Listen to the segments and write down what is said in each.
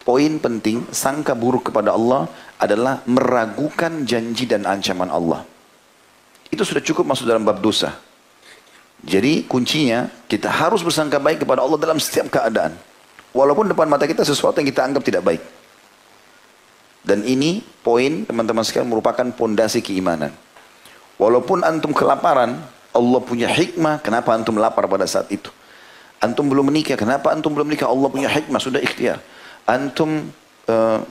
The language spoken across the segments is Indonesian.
poin penting, sangka buruk kepada Allah adalah meragukan janji dan ancaman Allah. Itu sudah cukup masuk dalam bab dosa. Jadi kuncinya kita harus bersangka baik kepada Allah dalam setiap keadaan. Walaupun depan mata kita sesuatu yang kita anggap tidak baik. Dan ini poin teman-teman sekalian merupakan pondasi keimanan. Walaupun antum kelaparan, Allah punya hikmah kenapa antum lapar pada saat itu. Antum belum menikah, kenapa antum belum menikah? Allah punya hikmah, sudah ikhtiar. Antum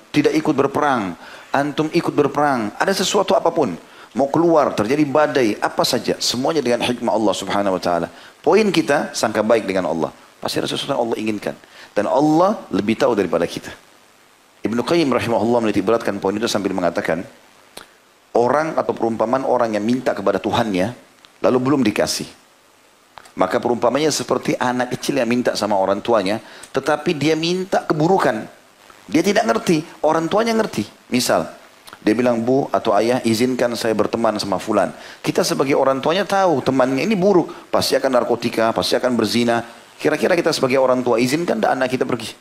tidak ikut berperang, antum ikut berperang. Ada sesuatu apapun. Mau keluar, terjadi badai, apa saja. Semuanya dengan hikmah Allah subhanahu wa ta'ala. Poin kita, sangka baik dengan Allah. Pasti ada sesuatu yang Allah inginkan. Dan Allah lebih tahu daripada kita. Ibnu Qayyim rahimahullah menitik beratkan poin itu sambil mengatakan, orang atau perumpamaan orang yang minta kepada Tuhannya, lalu belum dikasih. Maka perumpamannya seperti anak kecil yang minta sama orang tuanya, tetapi dia minta keburukan. Dia tidak ngerti, orang tuanya ngerti. Misal, dia bilang, bu atau ayah izinkan saya berteman sama fulan. Kita sebagai orang tuanya tahu temannya ini buruk. Pasti akan narkotika, pasti akan berzina. Kira-kira kita sebagai orang tua izinkan dah anak kita pergi.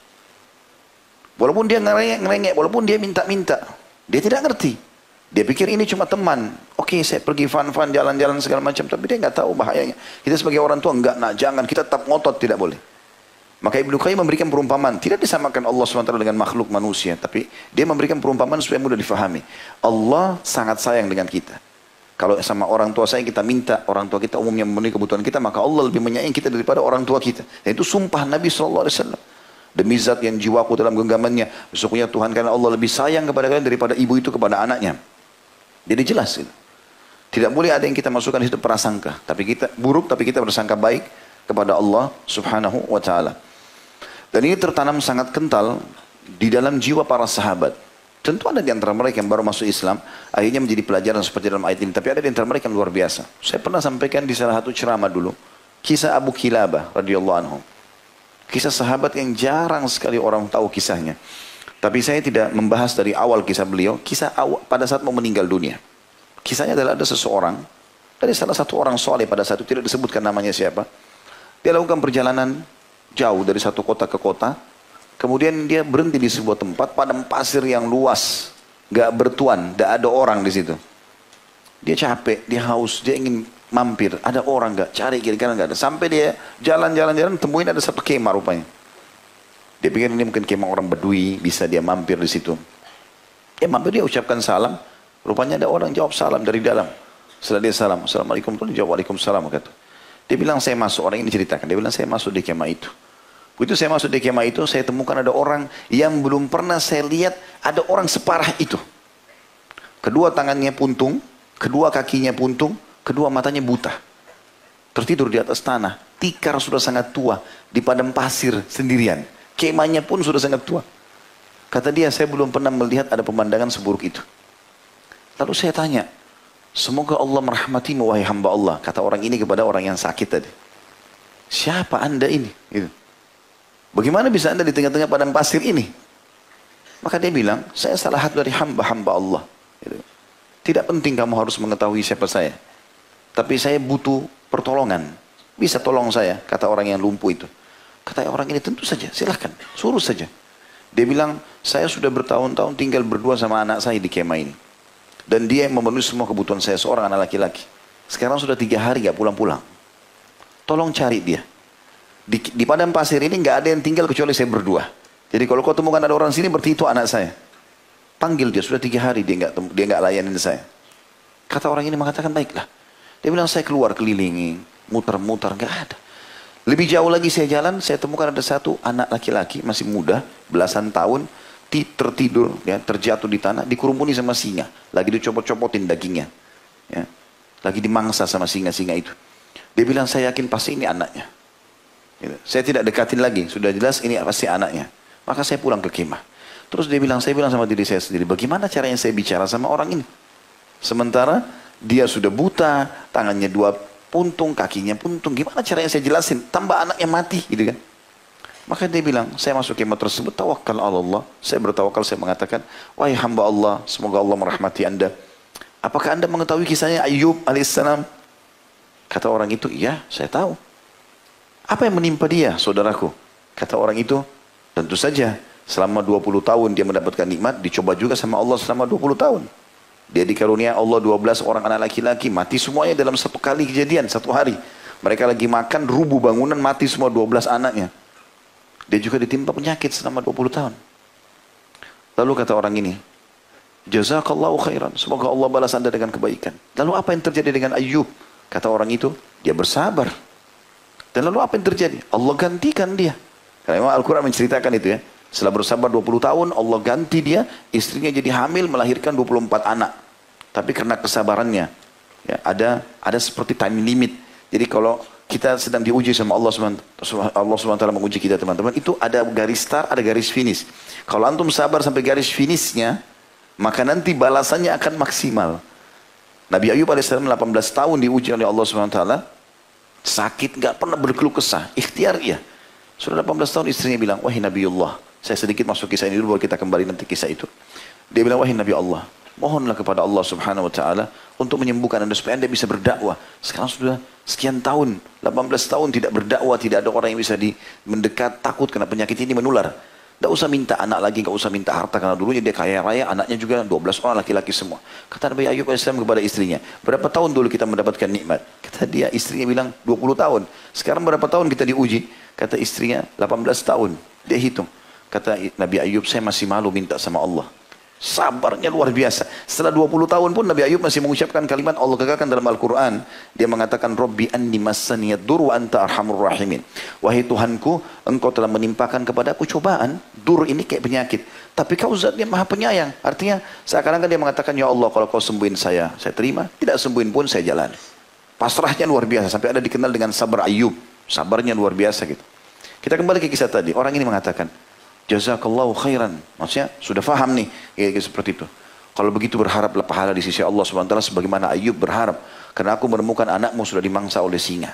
Walaupun dia ngerengek, walaupun dia minta-minta. Dia tidak ngerti. Dia pikir ini cuma teman. Oke, saya pergi fun-fun, jalan-jalan segala macam. Tapi dia nggak tahu bahayanya. Kita sebagai orang tua enggak, nak jangan. Kita tetap ngotot, tidak boleh. Maka Ibnu Qayyim memberikan perumpamaan. Tidak disamakan Allah SWT dengan makhluk manusia. Tapi dia memberikan perumpamaan supaya mudah difahami. Allah sangat sayang dengan kita. Kalau sama orang tua saya kita minta, orang tua kita umumnya memenuhi kebutuhan kita, maka Allah lebih menyayangi kita daripada orang tua kita. Dan itu sumpah Nabi SAW. Demi zat yang jiwaku dalam genggamannya. Sesungguhnya Tuhan karena Allah lebih sayang kepada kalian daripada ibu itu kepada anaknya. Jadi jelas. Tidak boleh ada yang kita masukkan di situ prasangka. Tapi kita buruk, tapi kita bersangka baik kepada Allah subhanahu wa ta'ala. Dan ini tertanam sangat kental di dalam jiwa para sahabat. Tentu ada di antara mereka yang baru masuk Islam, akhirnya menjadi pelajaran seperti dalam ayat ini. Tapi ada di antara mereka yang luar biasa. Saya pernah sampaikan di salah satu ceramah dulu, kisah Abu Kilabah radhiyallahu anhu. Kisah sahabat yang jarang sekali orang tahu kisahnya. Tapi saya tidak membahas dari awal kisah beliau, kisah awal pada saat mau meninggal dunia. Kisahnya adalah ada seseorang, dari salah satu orang soleh pada saat itu, tidak disebutkan namanya siapa. Dia lakukan perjalanan jauh dari satu kota ke kota. Kemudian dia berhenti di sebuah tempat padang pasir yang luas, gak bertuan, gak ada orang di situ. Dia capek, dia haus, dia ingin mampir. Ada orang gak? Cari kira-kira gak ada. Sampai dia jalan-jalan temuin ada satu kemah rupanya. Dia pikir ini mungkin kemah orang Bedui, bisa dia mampir di situ. Dia mampir, dia ucapkan salam. Rupanya ada orang jawab salam dari dalam. Setelah dia salam, assalamualaikum, dia jawab waalaikumsalam. Kata. Dia bilang saya masuk, orang ini ceritakan. Dia bilang saya masuk di kemah itu. Begitu saya masuk di kemah itu, saya temukan ada orang yang belum pernah saya lihat ada orang separah itu. Kedua tangannya puntung, kedua kakinya puntung, kedua matanya buta. Tertidur di atas tanah, tikar sudah sangat tua, di padang pasir sendirian. Kemahnya pun sudah sangat tua. Kata dia, saya belum pernah melihat ada pemandangan seburuk itu. Lalu saya tanya, semoga Allah merahmatimu wahai hamba Allah. Kata orang ini kepada orang yang sakit tadi. Siapa anda ini? Gitu. Bagaimana bisa anda di tengah-tengah padang pasir ini? Maka dia bilang, saya salah satu dari hamba-hamba Allah. Gitu. Tidak penting kamu harus mengetahui siapa saya. Tapi saya butuh pertolongan. Bisa tolong saya, kata orang yang lumpuh itu. Kata orang ini, tentu saja, silahkan, suruh saja. Dia bilang, saya sudah bertahun-tahun tinggal berdua sama anak saya di kemah ini. Dan dia yang memenuhi semua kebutuhan saya, seorang anak laki-laki. Sekarang sudah 3 hari gak pulang-pulang. Tolong cari dia. Di padang pasir ini gak ada yang tinggal kecuali saya berdua. Jadi kalau kau temukan ada orang sini, berarti itu anak saya. Panggil dia, sudah 3 hari dia gak layanin saya. Kata orang ini mengatakan, baiklah. Dia bilang, saya keluar kelilingi, muter-muter, gak ada. Lebih jauh lagi saya jalan, saya temukan ada satu anak laki-laki, masih muda, belasan tahun, tertidur, ya, terjatuh di tanah, dikerumuni sama singa. Lagi dicopot-copotin dagingnya. Ya. Lagi dimangsa sama singa-singa itu. Dia bilang, saya yakin pasti ini anaknya. Gitu. Saya tidak dekatin lagi, sudah jelas ini pasti anaknya. Maka saya pulang ke kemah. Terus saya bilang sama diri saya sendiri, bagaimana caranya saya bicara sama orang ini? Sementara dia sudah buta, tangannya 2 puntung, kakinya puntung. Gimana caranya saya jelasin? Tambah anaknya mati, gitu kan? Maka dia bilang, saya masuk kemah tersebut, tawakal Allah. Saya bertawakal, saya mengatakan, wahai hamba Allah, semoga Allah merahmati anda. Apakah anda mengetahui kisahnya Ayub alaihissalam? Kata orang itu, iya, saya tahu. Apa yang menimpa dia, saudaraku? Kata orang itu, tentu saja. selama 20 tahun dia mendapatkan nikmat, dicoba juga sama Allah selama 20 tahun. Dia dikarunia Allah 12 orang anak laki-laki, mati semuanya dalam satu kali kejadian, satu hari. Mereka lagi makan, rubuh bangunan, mati semua 12 anaknya. Dia juga ditimpa penyakit selama 20 tahun. Lalu kata orang ini, jazakallahu khairan, semoga Allah balas anda dengan kebaikan. Lalu apa yang terjadi dengan Ayub? Kata orang itu, dia bersabar. Dan lalu apa yang terjadi? Allah gantikan dia. Karena memang Al-Quran menceritakan itu ya. Setelah bersabar 20 tahun, Allah ganti dia, istrinya jadi hamil, melahirkan 24 anak. Tapi karena kesabarannya, ya, ada seperti time limit. Jadi kalau kita sedang diuji sama Allah SWT menguji kita teman-teman, itu ada garis start, ada garis finish. Kalau antum sabar sampai garis finishnya, maka nanti balasannya akan maksimal. Nabi Ayub AS 18 tahun diuji oleh Allah SWT, sakit, gak pernah berkeluh kesah, ikhtiar ya. Sudah 18 tahun istrinya bilang, wahai Nabiullah, saya sedikit masuk kisah ini dulu, baru kita kembali nanti kisah itu. Dia bilang, wahai Nabi Allah, mohonlah kepada Allah Subhanahu Wa Taala untuk menyembuhkan anda supaya anda bisa berdakwah. Sekarang sudah sekian tahun, 18 tahun tidak berdakwah, tidak ada orang yang bisa mendekat, takut karena penyakit ini menular. Tidak usah minta anak lagi, tidak usah minta harta, karena dulunya dia kaya raya, anaknya juga 12 orang laki-laki semua. Kata Nabi Ayub AS kepada istrinya, berapa tahun dulu kita mendapatkan nikmat? Kata dia, istrinya bilang 20 tahun. Sekarang berapa tahun kita diuji? Kata istrinya 18 tahun. Dia hitung. Kata Nabi Ayub, saya masih malu minta sama Allah. Sabarnya luar biasa. Setelah 20 tahun pun Nabi Ayub masih mengucapkan kalimat Allah katakan dalam Al-Quran. Dia mengatakan, Rabbi anni massaniyad dur wa anta arhamur rahimin. Wahai Tuhanku, engkau telah menimpakan kepadaku cobaan. Dur ini kayak penyakit. Tapi kau zat yang maha penyayang. Artinya seakan-akan dia mengatakan, ya Allah kalau kau sembuhin saya terima. Tidak sembuhin pun saya jalani. Pasrahnya luar biasa. Sampai ada dikenal dengan sabar Ayub. Sabarnya luar biasa gitu. Kita kembali ke kisah tadi. Orang ini mengatakan, jazakallahu khairan. Maksudnya sudah faham nih. Kayak seperti itu. Kalau begitu berharaplah pahala di sisi Allah SWT sebagaimana Ayub berharap. Karena aku menemukan anakmu sudah dimangsa oleh singa.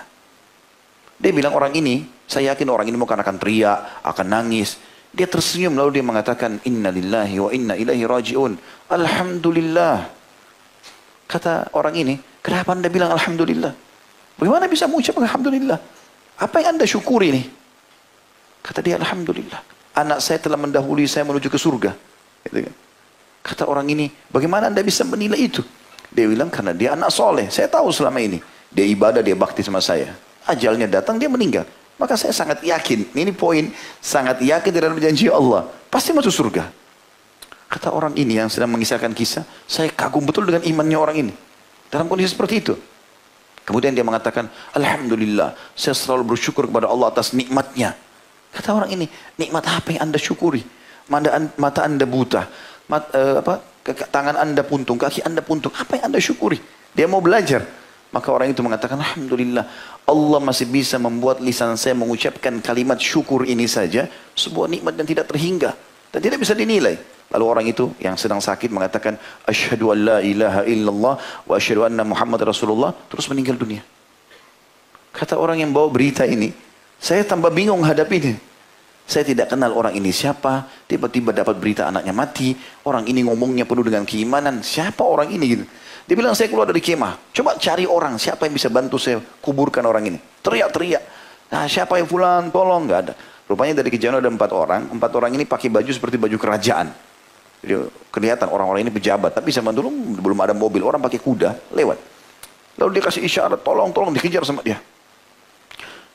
Dia bilang orang ini, saya yakin orang ini akan teriak, akan nangis. Dia tersenyum lalu dia mengatakan, Inna lillahi wa inna ilaihi raji'un. Alhamdulillah. Kata orang ini, kenapa anda bilang Alhamdulillah? Bagaimana bisa mengucapkan Alhamdulillah? Apa yang anda syukuri nih? Kata dia, Alhamdulillah. Anak saya telah mendahului saya menuju ke surga. Gitu kan. Kata orang ini, bagaimana anda bisa menilai itu? Dia bilang, karena dia anak soleh. Saya tahu selama ini. Dia ibadah, dia bakti sama saya. Ajalnya datang, dia meninggal. Maka saya sangat yakin, ini poin, sangat yakin dalam janji Allah. Pasti masuk surga. Kata orang ini yang sedang mengisahkan kisah, saya kagum betul dengan imannya orang ini. Dalam kondisi seperti itu. Kemudian dia mengatakan, Alhamdulillah, saya selalu bersyukur kepada Allah atas nikmatnya. Kata orang ini, nikmat apa yang anda syukuri? Mata anda buta, tangan anda puntung, kaki anda puntung. Apa yang anda syukuri? Dia mau belajar. Maka orang itu mengatakan, Alhamdulillah, Allah masih bisa membuat lisan saya mengucapkan kalimat syukur ini saja. Sebuah nikmat yang tidak terhingga. Dan tidak bisa dinilai. Lalu orang itu yang sedang sakit mengatakan, Asyhadu an la ilaha illallah wa asyhadu anna Muhammad Rasulullah. Terus meninggal dunia. Kata orang yang bawa berita ini, saya tambah bingung hadapinya. Saya tidak kenal orang ini siapa. Tiba-tiba dapat berita anaknya mati. Orang ini ngomongnya penuh dengan keimanan. Siapa orang ini gitu. Dia bilang saya keluar dari kemah. Coba cari orang. Siapa yang bisa bantu saya kuburkan orang ini. Teriak-teriak. Nah siapa yang fulan tolong. Gak ada. Rupanya dari kejauhan ada 4 orang. 4 orang ini pakai baju seperti baju kerajaan. Jadi kelihatan orang-orang ini pejabat. Tapi zaman dulu belum ada mobil. Orang pakai kuda lewat. Lalu dia kasih isyarat. Tolong dikejar sama dia.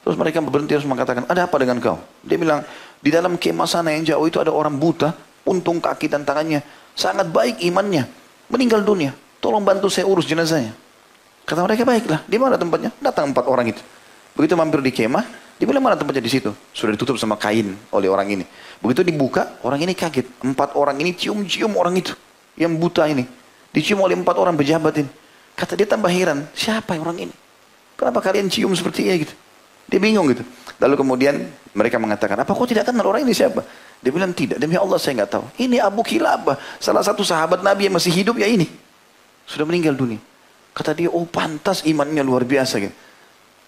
Terus mereka berhenti terus mengatakan, ada apa dengan kau? Dia bilang, di dalam kemah sana yang jauh itu ada orang buta, untung kaki dan tangannya. Sangat baik imannya. Meninggal dunia. Tolong bantu saya urus jenazahnya. Kata mereka, baiklah. Di mana tempatnya? Datang 4 orang itu. Begitu mampir di kemah, dia bilang, mana tempatnya di situ? Sudah ditutup sama kain oleh orang ini. Begitu dibuka, orang ini kaget. 4 orang ini cium-cium orang itu. Yang buta ini. Dicium oleh 4 orang pejabat ini. Kata dia tambah heran, siapa orang ini? Kenapa kalian cium seperti ini gitu? Dia bingung gitu. Lalu kemudian mereka mengatakan, apa kau tidak kenal orang ini siapa? Dia bilang, tidak. Demi Allah saya nggak tahu. Ini Abu Kilabah. Salah satu sahabat Nabi yang masih hidup ya ini. Sudah meninggal dunia. Kata dia, oh pantas imannya luar biasa gitu.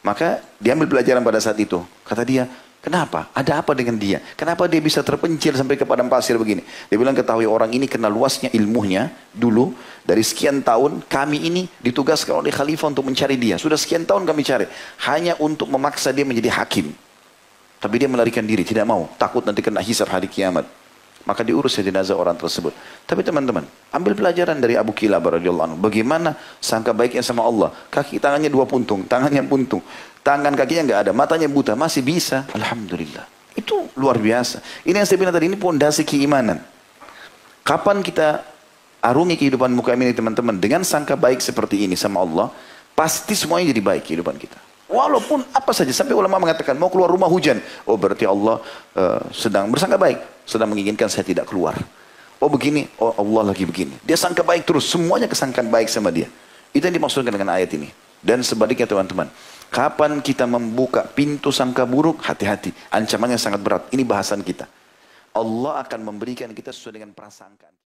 Maka diambil pelajaran pada saat itu. Kata dia, kenapa? Ada apa dengan dia? Kenapa dia bisa terpencil sampai ke padang pasir begini? Dia bilang, ketahui orang ini kenal luasnya ilmunya dulu. Dari sekian tahun kami ini ditugaskan oleh khalifah untuk mencari dia. Sudah sekian tahun kami cari. Hanya untuk memaksa dia menjadi hakim. Tapi dia melarikan diri, tidak mau. Takut nanti kena hisab hari kiamat. maka diurus jenazah orang tersebut. Tapi teman-teman, ambil pelajaran dari Abu Kilabah radhiyallahu anhu. Bagaimana sangka baiknya sama Allah. Kaki tangannya 2 puntung, tangannya puntung. Tangan kakinya nggak ada, matanya buta, masih bisa. Alhamdulillah. Itu luar biasa. Ini yang saya bilang tadi, ini pondasi keimanan. Kapan kita arungi kehidupan muka ini teman-teman, dengan sangka baik seperti ini sama Allah, pasti semuanya jadi baik kehidupan kita. Walaupun apa saja, sampai ulama mengatakan mau keluar rumah hujan, oh berarti Allah sedang bersangka baik, sedang menginginkan saya tidak keluar. Oh begini, oh Allah lagi begini. Dia sangka baik terus, semuanya kesangkaan baik sama dia. Itu yang dimaksudkan dengan ayat ini. Dan sebaliknya teman-teman, kapan kita membuka pintu sangka buruk, hati-hati, ancamannya sangat berat. Ini bahasan kita. Allah akan memberikan kita sesuai dengan prasangkaan.